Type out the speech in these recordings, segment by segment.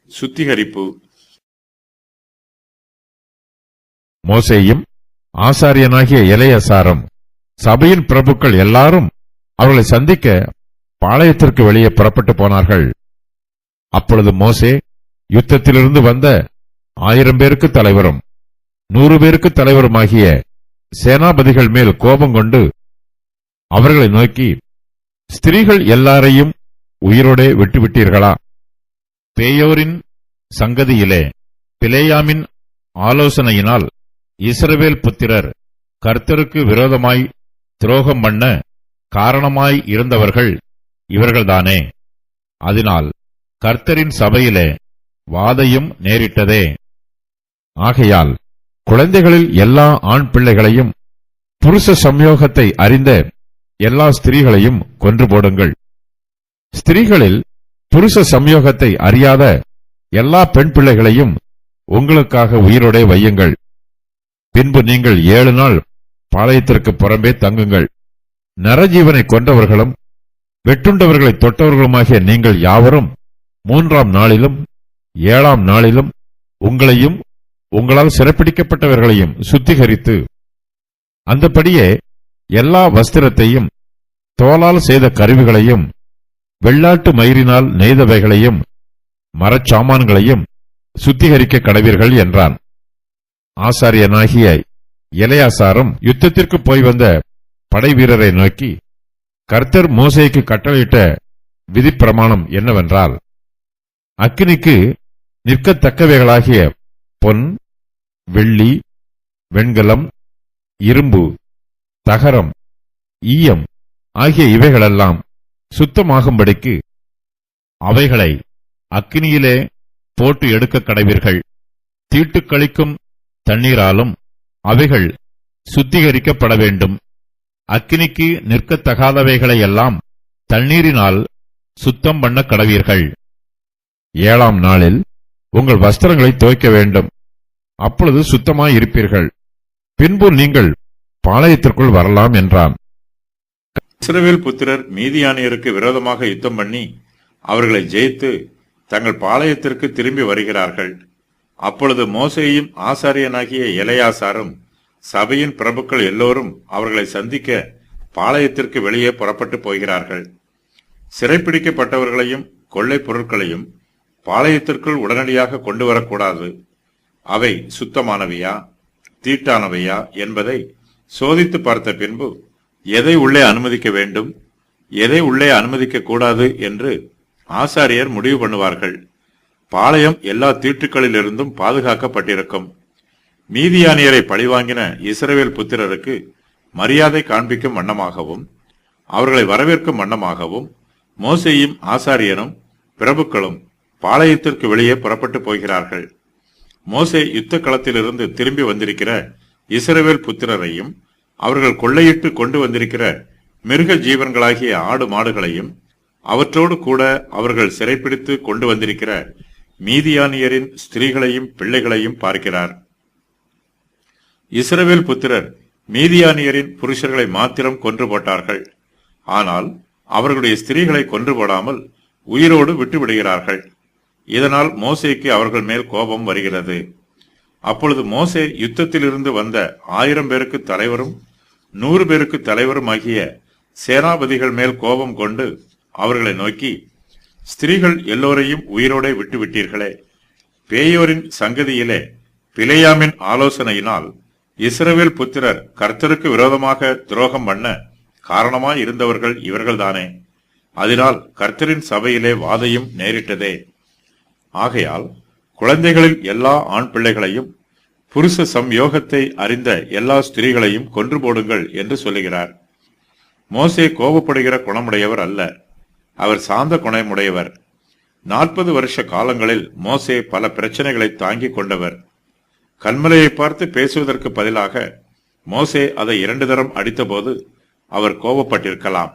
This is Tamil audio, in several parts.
சுத்திகரிப்பு. மோசேயும் ஆசாரியனாகிய எலெயாசாரும் சபையின் பிரபுக்கள் எல்லாரும் அவர்களை சந்திக்க பாளையத்திற்கு வெளியே புறப்பட்டு போனார்கள். அப்பொழுது மோசே யுத்தத்திலிருந்து வந்த 1000 பேருக்கு தலைவரும் 100 பேருக்கு தலைவருமாகிய சேனாபதிகள் மேல் கோபம் கொண்டு அவர்களை நோக்கி, ஸ்திரீகள் எல்லாரையும் உயிரோடே விட்டுவிட்டீர்களா? பேயோரின் சங்கதியிலே பிலேயாமின் ஆலோசனையினால் இஸ்ரவேல் புத்திரர் கர்த்தருக்கு விரோதமாய் துரோகம் பண்ண காரணமாய் இருந்தவர்கள் இவர்கள்தானே. அதனால் கர்த்தரின் சபையிலே வாதையும் நேரிட்டதே. ஆகையால் குழந்தைகளில் எல்லா ஆண் பிள்ளைகளையும் புருஷ சம்யோகத்தை அறிந்த எல்லா ஸ்திரீகளையும் கொன்று போடுங்கள். ஸ்திரீகளில் புருஷ சம்யோகத்தை அறியாத எல்லா பெண் பிள்ளைகளையும் உங்களுக்காக உயிரோடே வையுங்கள். பின்பு நீங்கள் 7 நாள் பாளையத்திற்கு புறம்பே தங்குங்கள். நரஜீவனை கொன்றவர்களும் வெட்டுண்டவர்களை தொட்டவர்களுமாகிய நீங்கள் யாவரும் 3ஆம் நாளிலும் 7ஆம் நாளிலும் உங்களையும் உங்களால் சிறைப்பிடிக்கப்பட்டவர்களையும் சுத்திகரித்து அந்தபடியே எல்லா வஸ்திரத்தையும் தோலால் செய்த கருவிகளையும் வெள்ளாட்டு மயிரினால் நெய்தவைகளையும் மரச்சாமான்களையும் சுத்திகரிக்க கடவீர்கள் என்றான். ஆசாரியனாகிய எலெயாசாரும் யுத்தத்திற்கு போய் வந்த படை வீரரை நோக்கி, கர்த்தர் மோசேக்கு கட்டளையிட்ட விதிப்பிரமாணம் என்னவென்றால், அக்கினிக்கு நிற்கத்தக்கவைகளாகிய பொன், வெள்ளி, வெண்கலம், இரும்பு, தகரம், ஈயம் ஆகிய இவைகளெல்லாம் சுத்தமாகும்படிக்கு அவைகளை அக்கினியிலே போட்டு எடுக்க கடவீர்கள். தீட்டுக்களிக்கும் தண்ணீராலும் அவைகள் சுத்திகரிக்கப்பட வேண்டும். அக்கினிக்கு நிற்கத்தகாதவைகளையெல்லாம் தண்ணீரினால் சுத்தம் பண்ண கடவீர்கள். 7ஆம் நாளில் உங்கள் வஸ்திரங்களை துவைக்க வேண்டும். அப்பொழுது சுத்தமாயிருப்பீர்கள். பின்பு நீங்கள் பாளையத்திற்குள் வரலாம் என்றான். இஸ்ரவேல் புத்திரர் மீதியானியருக்கு விரோதமாக யுத்தம் பண்ணி அவர்களை ஜெயித்து தங்கள் பாளையத்திற்கு திரும்பி வருகிறார்கள். அப்பொழுது மோசேயும் ஆசாரியனாகிய எலெயாசாரும் சபையின் பிரபுக்கள் எல்லோரும் அவர்களை சந்திக்க பாளையத்திற்கு வெளியே புறப்பட்டு போகிறார்கள். சிறைப்பிடிக்கப்பட்டவர்களையும் கொள்ளை பொருட்களையும் பாளையத்திற்குள் உடனடியாக கொண்டு வரக்கூடாது. அவை சுத்தமானவையா தீட்டானவையா என்பதை சோதித்து பார்த்த பின்பு எதை உள்ளே அனுமதிக்க வேண்டும், எதை உள்ளே அனுமதிக்க கூடாது என்று ஆசாரியர் முடிவு பண்ணுவார்கள். பாளையம் எல்லா தீட்டுக்களிலிருந்தும் பாதுகாக்கப்பட்டிருக்கும். மீதியானியரை பழிவாங்கின இஸ்ரவேல் புத்திரருக்கு மரியாதை காண்பிக்கும் வண்ணமாகவும் அவர்களை வரவேற்கும் வண்ணமாகவும் மோசேயும் ஆசாரியனும் பிரபுக்களும் பாளையத்திற்கு வெளியே புறப்பட்டு போகிறார்கள். மோசே யுத்த களத்திலிருந்து திரும்பி வந்திருக்கிற இஸ்ரவேல் புத்திரரையும் அவர்கள் கொள்ளையிட்டு கொண்டு வந்திருக்கிற மிருக ஜீவன்களாகிய ஆடு மாடுகளையும் அவற்றோடு கூட அவர்கள் சிறைப்பிடித்து கொண்டு வந்திருக்கிற மீதியானியரின் ஸ்திரீகளையும் பிள்ளைகளையும் பார்க்கிறார். இஸ்ரவேல் புத்திரர் மீதியானியரின் புருஷர்களை மாத்திரம் கொன்று போட்டார்கள். ஆனால் அவர்களுடைய ஸ்திரீகளை கொன்று போடாமல் உயிரோடு விட்டுவிடுகிறார்கள். இதனால் மோசேக்கு அவர்கள் மேல் கோபம் வருகிறது. அப்பொழுது மோசே யுத்தத்திலிருந்து வந்த 1000 பேருக்கு தலைவரும் 100 பேருக்கு தலைவரும் ஆகிய சேனாபதிகள் மேல் கோபம் கொண்டு அவர்களை நோக்கி, ஸ்திரீகள் எல்லோரையும் உயிரோடே விட்டுவிட்டீர்களே. பேயோரின் சங்கதியிலே பிலேயாமின் ஆலோசனையினால் இஸ்ரவேல் புத்திரர் கர்த்தருக்கு விரோதமாக துரோகம் பண்ண காரணமாய் இருந்தவர்கள் இவர்கள்தானே. அதனால் கர்த்தரின் சபையிலே வாதையும் நேரிட்டதே. ஆகையால் குழந்தைகளில் எல்லா ஆண் பிள்ளைகளையும் புருஷ சம்யோகத்தை அறிந்த எல்லா ஸ்திரீகளையும் கொன்று போடுங்கள் என்று சொல்லுகிறார். மோசே கோபப்படுகிற குணமுடையவர் அல்ல, அவர் சாந்த குணமுடையவர். 40 வருஷ காலங்களில் மோசே பல பிரச்சனைகளை தாங்கிக் கொண்டவர். கல்மலையை பார்த்து பேசுவதற்கு பதிலாக மோசே அதை 2 தரம் அடித்தபோது அவர் கோபப்பட்டிருக்கலாம்.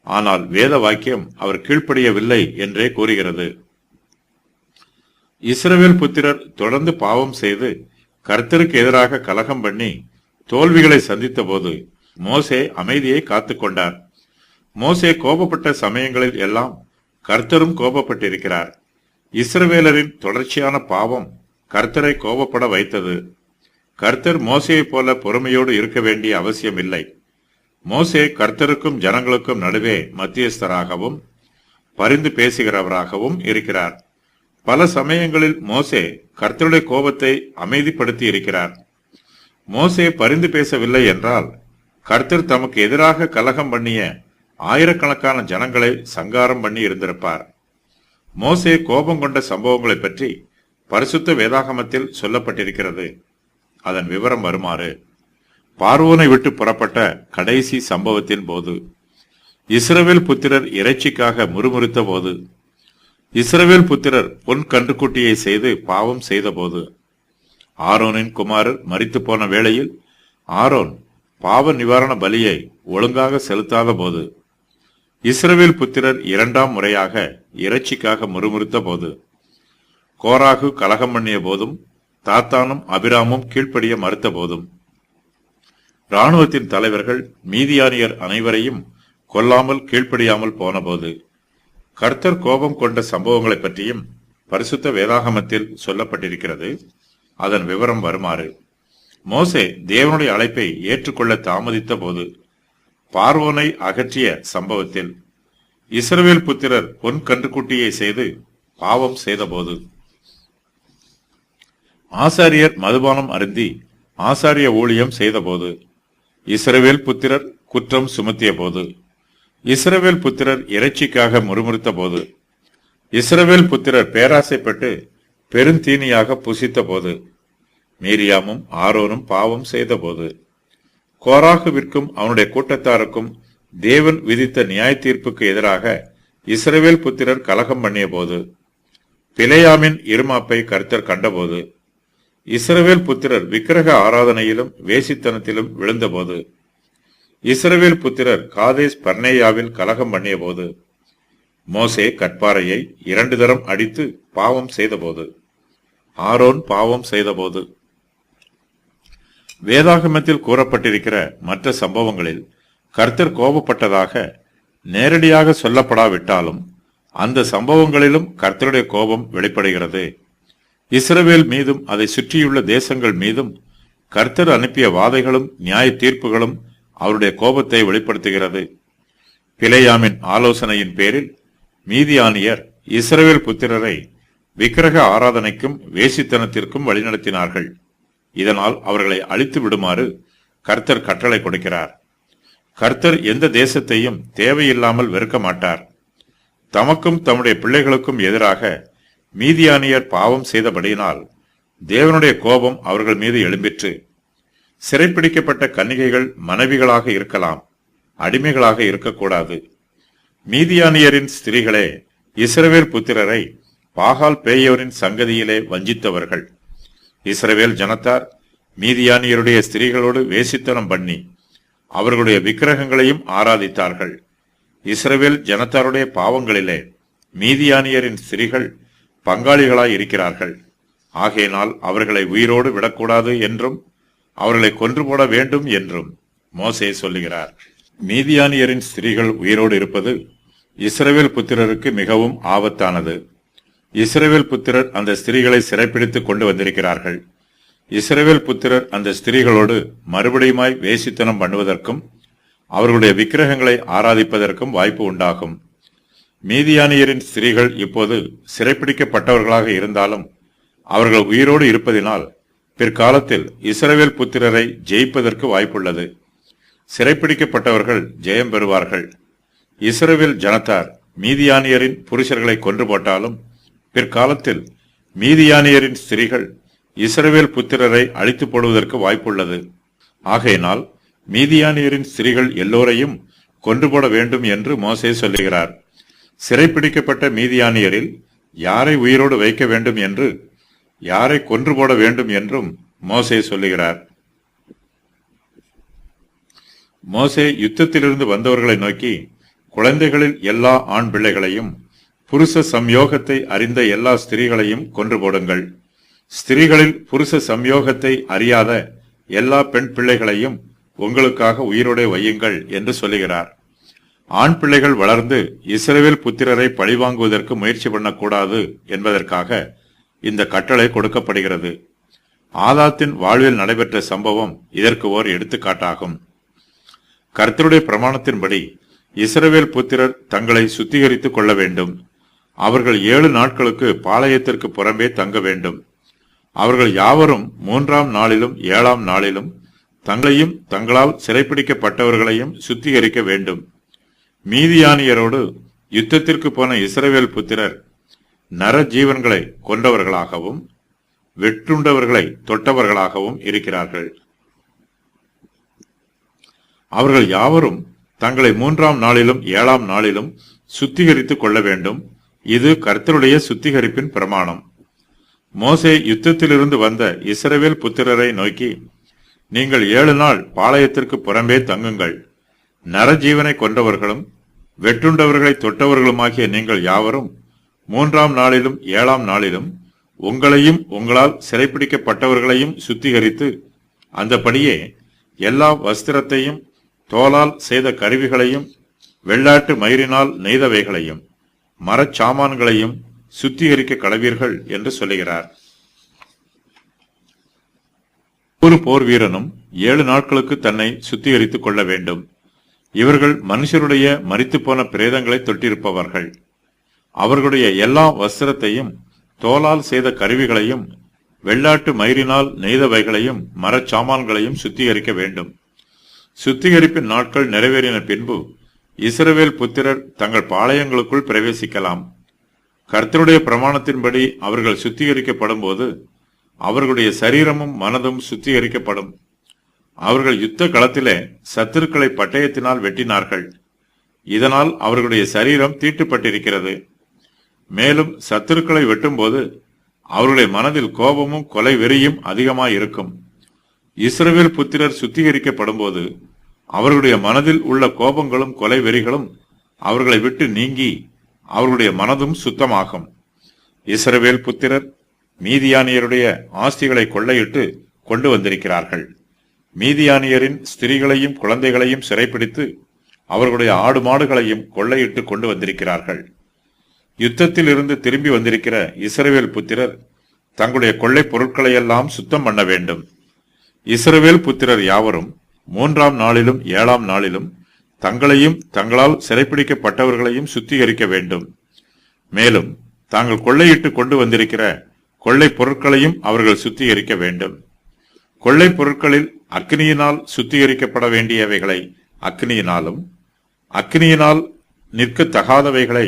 ஆனால் வேத வாக்கியம் அவர் கீழ்ப்படியவில்லை என்றே கூறுகிறது. இஸ்ரவேல் புத்திரர் தொடர்ந்து பாவம் செய்து கர்த்தருக்கு எதிராக கலகம் பண்ணி தோல்விகளை சந்தித்த போது மோசே அமைதியை காத்துக்கொண்டார். மோசே கோபப்பட்ட சமயங்களில் எல்லாம் கர்த்தரும் கோபப்பட்டிருக்கிறார். இஸ்ரவேலரின் தொடர்ச்சியான பாவம் கர்த்தரை கோபப்பட வைத்தது. கர்த்தர் மோசேயைப் போல பொறுமையோடு இருக்க வேண்டிய அவசியம் இல்லை. மோசே கர்த்தருக்கும் ஜனங்களுக்கும் நடுவே மத்தியஸ்தராகவும் பரிந்து பேசுகிறவராகவும் இருக்கிறார். பல சமயங்களில் மோசே கர்த்தருடைய கோபத்தை அமைதிப்படுத்தி இருக்கிறார். மோசே பரிந்து பேசவில்லை என்றால் கர்த்தர் தமக்கு எதிராக கலகம் பண்ணிய ஆயிரக்கணக்கான ஜனங்களை சங்காரம் பண்ணி இருந்திருப்பார். மோசே கோபம் கொண்ட சம்பவங்களை பற்றி பரிசுத்த வேதாகமத்தில் சொல்லப்பட்டிருக்கிறது. அதன் விவரம் வருமாறு: பார்வோனை விட்டு புறப்பட்ட கடைசி சம்பவத்தின் போது, இஸ்ரவேல் புத்திரர் இறைச்சிக்காக முறுமுறுத்த போது, இஸ்ரவேல் புத்திரர் பொன் கன்றுக்குட்டியை செய்து பாவம் செய்த போது, ஆரோனின் குமாரர் மரித்து போன வேளையில் ஆரோன் பாவ நிவாரண பலியை ஒழுங்காக செலுத்தாத போது, இஸ்ரவேல் புத்திரர் இரண்டாம் முறையாக இறைச்சிக்காக முறுமுறுத்த போது, கோராகு கலகம் பண்ணிய போதும், தாத்தானும் அபிராமும் கீழ்ப்படிய மறுத்த போதும், இராணுவத்தின் தலைவர்கள் மீதியானியர் அனைவரையும் கொல்லாமல் கீழ்ப்படியாமல் போனபோது, கர்த்தர் கோபம் கொண்ட சம்பவங்களை பற்றியும் பரிசுத்த வேதாகமத்தில் சொல்லப்பட்டிருக்கிறது. அதன் விவரம் வருமாறு: மோசே தேவனுடைய அழைப்பை ஏற்றுக்கொள்ள தாமதித்த போது, பார்வோனை அகற்றிய சம்பவத்தில், இஸ்ரவேல் புத்திரர் பொன் கன்றுக்குட்டியை செய்து பாவம் செய்தபோது, ஆசாரியர் மதுபானம் அருந்தி ஆசாரிய ஊழியம் செய்தபோது, இஸ்ரவேல் புத்திரர் குற்றம் சுமத்திய போது, இஸ்ரவேல் புத்திரர் இறைச்சிக்காக முறுமுறுத்த போது, இஸ்ரவேல் புத்திரர் பேராசைப்பட்டு பெருந்தீனியாக புசித்த போது, மீரியாமும் ஆரோனும் பாவம் செய்த போது, கோராகுவிற்கும் அவனுடைய கூட்டத்தாருக்கும் தேவன் விதித்த நியாய தீர்ப்புக்கு எதிராக இஸ்ரவேல் புத்திரர் கலகம் பண்ணிய போது, பிலேயாமின் இருமாப்பை கர்த்தர் கண்டபோது, இஸ்ரவேல் புத்திரர் விக்கிரக ஆராதனையிலும் வேசித்தனத்திலும் விழுந்தபோது, இஸ்ரவேல் புத்திரர் காதேஸ் பர்னேயாவில் கலகம் பண்ணிய போது, மோசே கட்பாறையை 2 தரம் அடித்து பாவம் செய்தபோது, ஆரோன் பாவம் செய்தபோது. வேதாகமத்தில் கூறப்பட்டிருக்கிற மற்ற சம்பவங்களில் கர்த்தர் கோபப்பட்டதாக நேரடியாக சொல்லப்படாவிட்டாலும் அந்த சம்பவங்களிலும் கர்த்தருடைய கோபம் வெளிப்படுகிறது. இஸ்ரவேல் மீதும் அதை சுற்றியுள்ள தேசங்கள் மீதும் கர்த்தர் அனுப்பிய வாதைகளும் நியாய தீர்ப்புகளும் அவருடைய கோபத்தை வெளிப்படுத்துகிறது. பிலேயாமின் ஆலோசனையின் பேரில் மீதியானியர் இஸ்ரவேல் புத்திரரை விக்கிரக ஆராதனைக்கும் வேசித்தனத்திற்கும் வழிநடத்தினார்கள். இதனால் அவர்களை அழித்து விடுமாறு கர்த்தர் கட்டளை கொடுக்கிறார். கர்த்தர் எந்த தேசத்தையும் தேவையில்லாமல் வெறுக்க மாட்டார். தமக்கும் தம்முடைய பிள்ளைகளுக்கும் எதிராக மீதியானியர் பாவம் செய்தபடியினால் தேவனுடைய கோபம் அவர்கள் மீது எழும்பிற்று. சிறைப்பிடிக்கப்பட்ட கன்னிகைகள் மனைவிகளாக இருக்கலாம், அடிமைகளாக இருக்கக்கூடாது. மீதியானியரின் ஸ்திரீகளே இஸ்ரவேல் புத்திரரை பாகால் பேயோரின் சங்கதியிலே வஞ்சித்தவர்கள். இஸ்ரவேல் ஜனத்தார் மீதியானியருடைய ஸ்திரீகளோடு வேசித்தனம் பண்ணி அவர்களுடைய விக்கிரகங்களையும் ஆராதித்தார்கள். இஸ்ரவேல் ஜனத்தாருடைய பாவங்களிலே மீதியானியரின் ஸ்திரீகள் பங்காளிகளாய் இருக்கிறார்கள். ஆகையினால் அவர்களை உயிரோடு விடக்கூடாது என்றும் அவர்களை கொன்று போட வேண்டும் என்றும் மோசே சொல்லுகிறார். மீதியானியரின் ஸ்திரீகள் உயிரோடு இருப்பது இஸ்ரவேல் புத்திரருக்கு மிகவும் ஆபத்தானது. இஸ்ரவேல் புத்திரர் அந்த ஸ்திரீகளை சிறைப்பிடித்துக் கொண்டு வந்திருக்கிறார்கள். இஸ்ரவேல் புத்திரர் அந்த ஸ்திரீகளோடு மறுபடியுமாய் வேசித்தனம் பண்ணுவதற்கும் அவர்களுடைய விக்கிரகங்களை ஆராதிப்பதற்கும் வாய்ப்பு உண்டாகும். மீதியானியரின் ஸ்திரீகள் இப்போது சிறைப்பிடிக்கப்பட்டவர்களாக இருந்தாலும் அவர்கள் உயிரோடு இருப்பதினால் பிற்காலத்தில் இஸ்ரவேல் புத்திரரை ஜெயிப்பதற்கு வாய்ப்புள்ளது. சிறைப்பிடிக்கப்பட்டவர்கள் ஜெயம் பெறுவார்கள். இஸ்ரவேல் ஜனத்தார் மீதியானியரின் புருஷர்களை கொன்று போட்டாலும் பிற்காலத்தில் மீதியானியரின் ஸ்திரீகள் இஸ்ரவேல் புத்திரரை அழித்து போடுவதற்கு வாய்ப்புள்ளது. ஆகையினால் மீதியானியரின் ஸ்திரீகள் எல்லோரையும் கொன்று போட வேண்டும் என்று மோசே சொல்லுகிறார். சிறைப்பிடிக்கப்பட்ட மீதியானியரில் யாரை உயிரோடு வைக்க வேண்டும் என்று, யாரை கொன்று போட வேண்டும் என்றும் மோசே சொல்லுகிறார். மோசே யுத்தத்திலிருந்து வந்தவர்களை நோக்கி, குழந்தைகளில் எல்லா ஆண் பிள்ளைகளையும் புருஷ சம்யோகத்தை அறிந்த எல்லா ஸ்திரீகளையும் கொன்று போடுங்கள். ஸ்திரீகளில் புருஷ சம்யோகத்தை அறியாத எல்லா பெண் பிள்ளைகளையும் உங்களுக்காக உயிரோடு வையுங்கள் என்று சொல்லுகிறார். ஆண் பிள்ளைகள் வளர்ந்து இஸ்ரவேல் புத்திரரை பழிவாங்குவதற்கு முயற்சி பண்ணக்கூடாது என்பதற்காக இந்த கட்டளை கொடுக்கப்படுகிறது. ஆதாத்தின் வாழ்வில் நடைபெற்ற சம்பவம் இதற்கு ஓர் எடுத்துக்காட்டாகும். கர்த்தருடைய பிரமாணத்தின்படி இஸ்ரவேல் புத்திரர் தங்களை சுத்திகரித்துக் கொள்ள வேண்டும். அவர்கள் 7 நாட்களுக்கு பாளையத்திற்கு புறம்பே தங்க வேண்டும். அவர்கள் யாவரும் 3ஆம் நாளிலும் 7ஆம் நாளிலும் தங்களையும் தங்களால் சிறைப்பிடிக்கப்பட்டவர்களையும் சுத்திகரிக்க வேண்டும். மீதியானியரோடு யுத்தத்திற்கு போன இஸ்ரவேல் புத்திரர் நர ஜீவன்களை கொண்டவர்களாகவும் வெட்டுண்டவர்களை தொட்டவர்களாகவும் இருக்கிறார்கள். அவர்கள் யாவரும் தங்களை 3ஆம் நாளிலும் 7ஆம் நாளிலும் சுத்திகரித்துக் கொள்ள வேண்டும். இது கர்த்தருடைய சுத்திகரிப்பின் பிரமாணம். மோசே யுத்தத்திலிருந்து வந்த இஸ்ரவேல் புத்திரரை நோக்கி, நீங்கள் 7 நாள் பாளையத்திற்கு புறம்பே தங்குங்கள். நரஜீவனை கொண்டவர்களும் வெட்டுண்டவர்களை தொட்டவர்களுமாகிய நீங்கள் யாவரும் 3ஆம் நாளிலும் 7ஆம் நாளிலும் உங்களையும் உங்களால் சிறைப்பிடிக்கப்பட்டவர்களையும் சுத்திகரித்து, அந்தபடியே எல்லா வஸ்திரத்தையும் தோலால் செய்த கருவிகளையும் வெள்ளாட்டு மயிரினால் நெய்தவைகளையும் மரச்சாமான்களையும் சுத்திகரிக்க கடவீர்கள் என்று சொல்லுகிறார். ஒரு போர் வீரனும் 7 நாட்களுக்கு தன்னை சுத்திகரித்துக் கொள்ள வேண்டும். இவர்கள் மனுஷருடைய மரித்துப்போன பிரேதங்களை தொட்டிருப்பவர்கள். அவர்களுடைய எல்லா வஸ்திரத்தையும் தோலால் செய்த கருவிகளையும் வெள்ளாட்டு மயிரினால் நெய்தவைகளையும் மரச்சாமான்களையும் சுத்திகரிக்க வேண்டும். சுத்திகரிப்பின் நாட்கள் நிறைவேறின பின்பு இஸ்ரவேல் புத்திரர் தங்கள் பாளையங்களுக்குள் பிரவேசிக்கலாம். கர்த்தருடைய பிரமாணத்தின்படி அவர்கள் சுத்திகரிக்கப்படும் போது அவர்களுடைய சரீரமும் மனதும் சுத்திகரிக்கப்படும். அவர்கள் யுத்த களத்திலே சத்துருக்களை பட்டயத்தினால் வெட்டினார்கள். இதனால் அவர்களுடைய சரீரம் தீட்டுப்பட்டிருக்கிறது. மேலும் சத்துருக்களை வெட்டும்போது அவர்களுடைய மனதில் கோபமும் கொலை வெறியும் அதிகமாயிருக்கும். இஸ்ரவேல் புத்திரர் சுத்திகரிக்கப்படும் போது அவர்களுடைய மனதில் உள்ள கோபங்களும் கொலை வெறிகளும் அவர்களை விட்டு நீங்கி அவர்களுடைய மனதும் சுத்தமாகும். இஸ்ரவேல் புத்திரர் மீதியானியருடைய ஆஸ்திகளை கொள்ளையிட்டு கொண்டு வந்திருக்கிறார்கள். மீதியானியரின் ஸ்திரீகளையும் குழந்தைகளையும் சிறைப்பிடித்து அவர்களுடைய ஆடு மாடுகளையும் கொள்ளையிட்டு கொண்டு வந்திருக்கிறார்கள். யுத்தத்தில் இருந்து திரும்பி வந்திருக்கிற இஸ்ரவேல் புத்திரர் தங்களுடைய கொள்ளை பொருட்களையெல்லாம் சுத்தம் பண்ண வேண்டும். இஸ்ரவேல் புத்திரர் யாவரும் 3ஆம் நாளிலும் 7ஆம் நாளிலும் தங்களையும் தங்களால் சிறைப்பிடிக்கப்பட்டவர்களையும் சுத்திகரிக்க வேண்டும். மேலும் தாங்கள் கொள்ளையிட்டு கொண்டு வந்திருக்கிற கொள்ளை பொருட்களையும் அவர்கள் சுத்திகரிக்க வேண்டும். கொள்ளை பொருட்களில் அக்னியினால் சுத்திகரிக்கப்பட வேண்டியவைகளை அக்னியினாலும், அக்னியினால் நிற்கத்தகாதவைகளை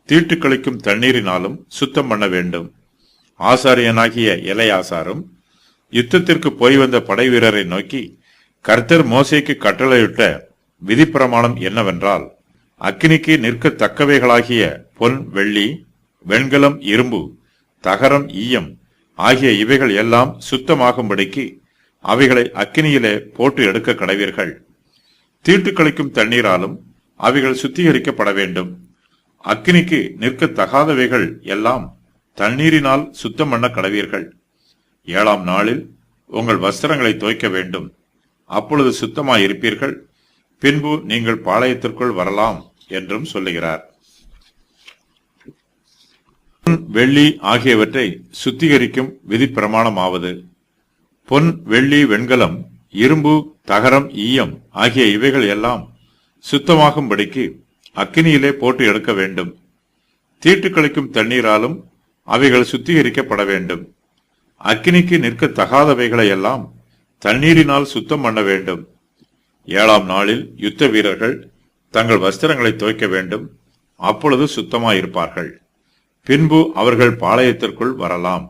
தீட்டுக்களிக்கும் தண்ணீரினாலும் சுத்தம் பண்ண வேண்டும். ஆசாரியனாகிய எலெயாசாரும் யுத்தத்திற்கு போய் வந்த படை வீரரை நோக்கி, கர்த்தர் மோசேக்கு கட்டளையிட்ட விதிப்பிரமாணம் என்னவென்றால், அக்கினிக்கு நிற்கத்தக்கவைகளாகிய பொன், வெள்ளி, வெண்கலம், இரும்பு, தகரம், ஈயம் ஆகிய இவைகள் எல்லாம் சுத்தமாகும்படிக்கு அவைகளை அக்கினியிலே போட்டு எடுக்க கடவீர்கள். தீட்டுக்களிக்கும் தண்ணீராலும் அவைகள் சுத்திகரிக்கப்பட வேண்டும். அக்கினிக்கு நிற்கத்தகாதவைகள் எல்லாம் தண்ணீரினால் சுத்தம் பண்ண கடவீர்கள். 7ஆம் நாளில் உங்கள் வஸ்திரங்களை துவைக்க வேண்டும். அப்பொழுது சுத்தமாயிருப்பீர்கள். பின்பு நீங்கள் பாளையத்திற்குள் வரலாம் என்றும் சொல்லுகிறார். வெள்ளி ஆகியவற்றை சுத்திகரிக்கும் விதி பிரமாணமாவது, பொன், வெள்ளி, வெண்கலம், இரும்பு, தகரம், ஈயம் ஆகிய இவைகள் எல்லாம் சுத்தமாகும்படிக்கு அக்கினியிலே போட்டு எடுக்க வேண்டும். தீட்டுக்களிக்கும் தண்ணீராலும் அவைகள் சுத்திகரிக்கப்பட வேண்டும். அக்கினிக்கு நிற்கத்தகாதவைகளை எல்லாம் தண்ணீரினால் சுத்தம் பண்ண வேண்டும். 7ஆம் நாளில் யுத்த வீரர்கள் தங்கள் வஸ்திரங்களை துவைக்க வேண்டும். அப்பொழுது சுத்தமாயிருப்பார்கள். பின்பு அவர்கள் பாளையத்திற்குள் வரலாம்.